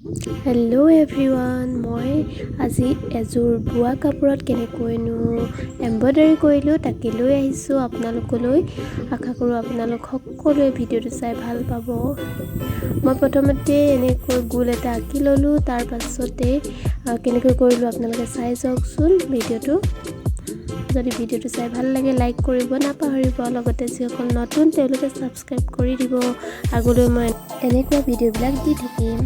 Hello' everyone, মই আজি এযোৰ বোৱা কাপোৰত কেনেকৈনো এম্ব্ৰইডাৰী কৰিলোঁ তাকে লৈ আহিছোঁ আপোনালোকলৈ। আশা কৰোঁ আপোনালোক সকলোৱে ভিডিঅ'টো চাই ভাল পাব। মই প্ৰথমতে এনেকৈ গোল এটা আঁকি ল'লোঁ, তাৰ পাছতে কেনেকৈ কৰিলোঁ আপোনালোকে চাই যাওকচোন ভিডিঅ'টো। যদি ভিডিঅ'টো চাই ভাল লাগে লাইক কৰিব নাপাহৰিব, লগতে যিসকল নতুন তেওঁলোকে ছাবস্ক্ৰাইব কৰি দিব। আগলৈ মই এনেকুৱা ভিডিঅ'বিলাক দি থাকিম।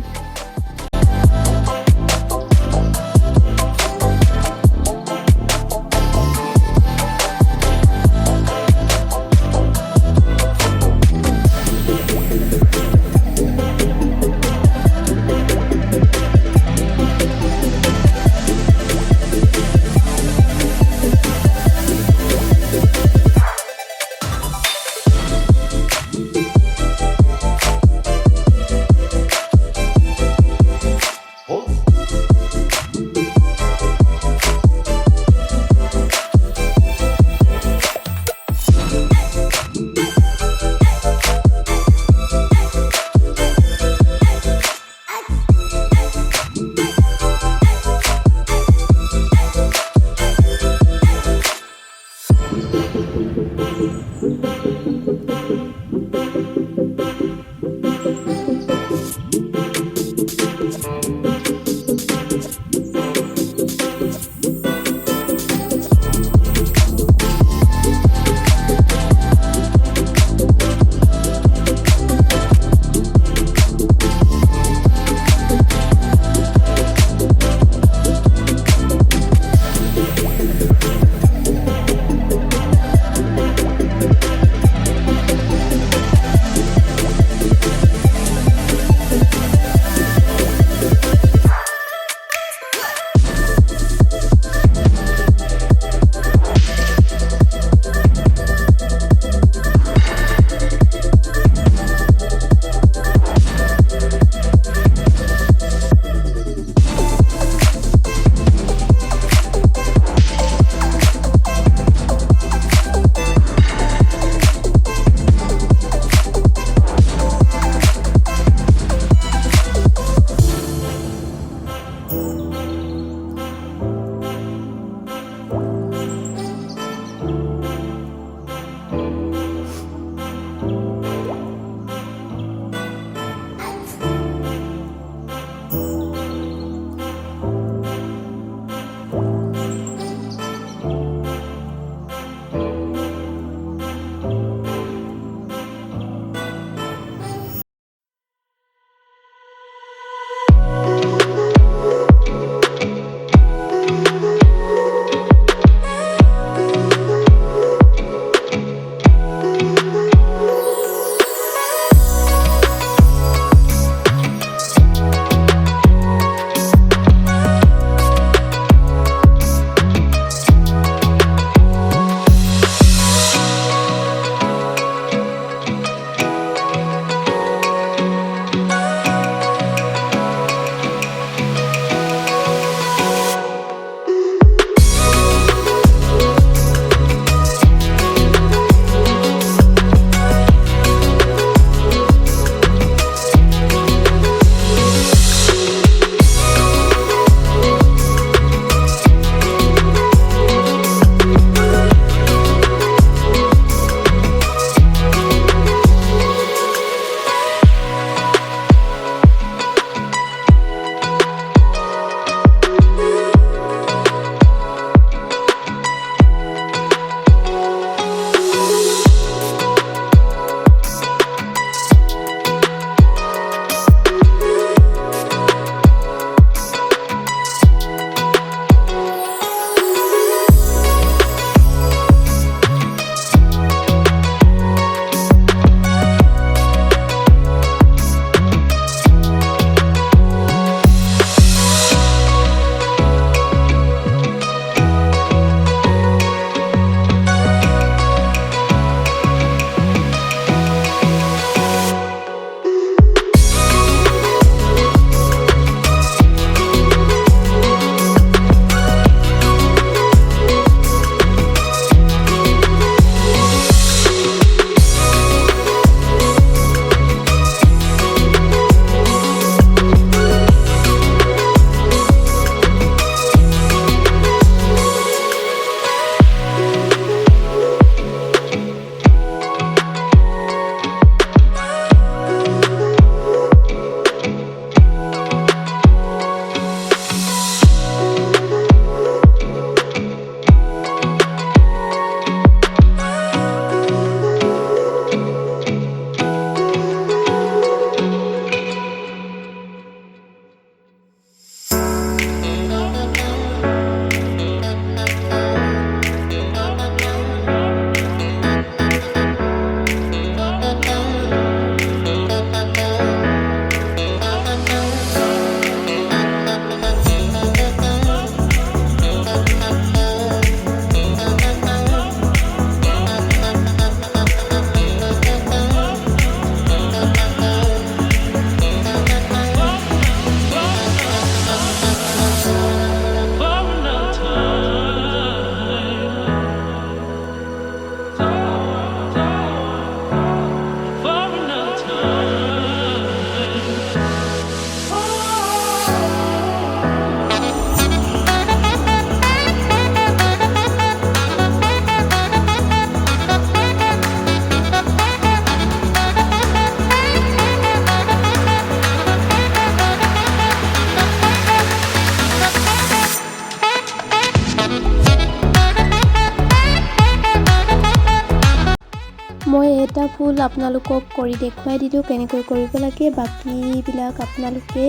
এটা ফুল আপোনালোকক কৰি দেখুৱাই দিলোঁ কেনেকৈ কৰিব লাগে বাকিবিলাক আপোনালোকে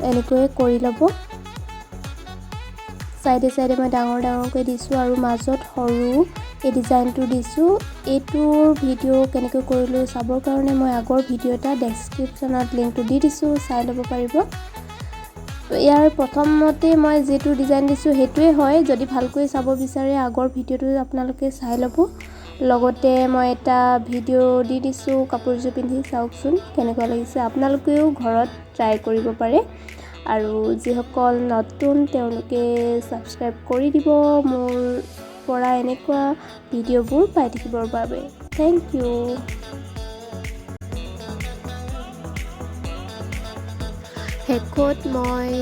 এনেকৈ কৰি ল'ব সাইডে সাইডে মই ডাঙৰ ডাঙৰকৈ দিছোঁ আৰু মাজত সৰু এই ডিজাইনটো দিছোঁ এইটোৰ ভিডিও কেনেকৈ কৰিলোঁ চাবৰ কাৰণে মই আগৰ ভিডিও এটা ডেসক্ৰিপচনত লিংকটো দি দিছোঁ চাই ল'ব পাৰিব ইয়াৰ প্ৰথমতে মই যেটো ডিজাইন দিছোঁ হেতুৱে হয় যদি ভালকৈ চাব বিচাৰে আগৰ ভিডিওটো আপোনালোকে চাই ল'ব লগতে মই এটা ভিডিও দি দিছোঁ কাপোৰজোৰ পিন্ধি চাওকচোন কেনেকুৱা লাগিছে আপোনালোকেও ঘৰত ট্ৰাই কৰিব পাৰে আৰু যিসকল নতুন তেওঁলোকে সাবস্ক্ৰাইব কৰি দিব মোৰ পৰা এনেকুৱা ভিডিওবোৰ পাই থাকিবৰ বাবে থ্যাংক ইউ শেষত মই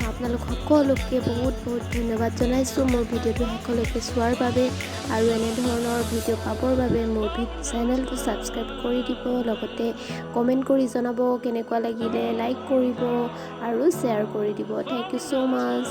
আপোনালোক সকলোকে বহুত ধন্যবাদ জনাইছোঁ মোৰ ভিডিওটো শেষলৈকে চোৱাৰ বাবে আৰু এনে ধৰণৰ ভিডিও পাবৰ বাবে মোৰ চেনেলটো সাবস্ক্ৰাইব কৰি দিব লগতে কমেন্ট কৰি জনাব কেনেকুৱা লাগিলে লাইক কৰিব আৰু শ্বেয়াৰ কৰি দিব থ্যাংক ইউ সো মাচ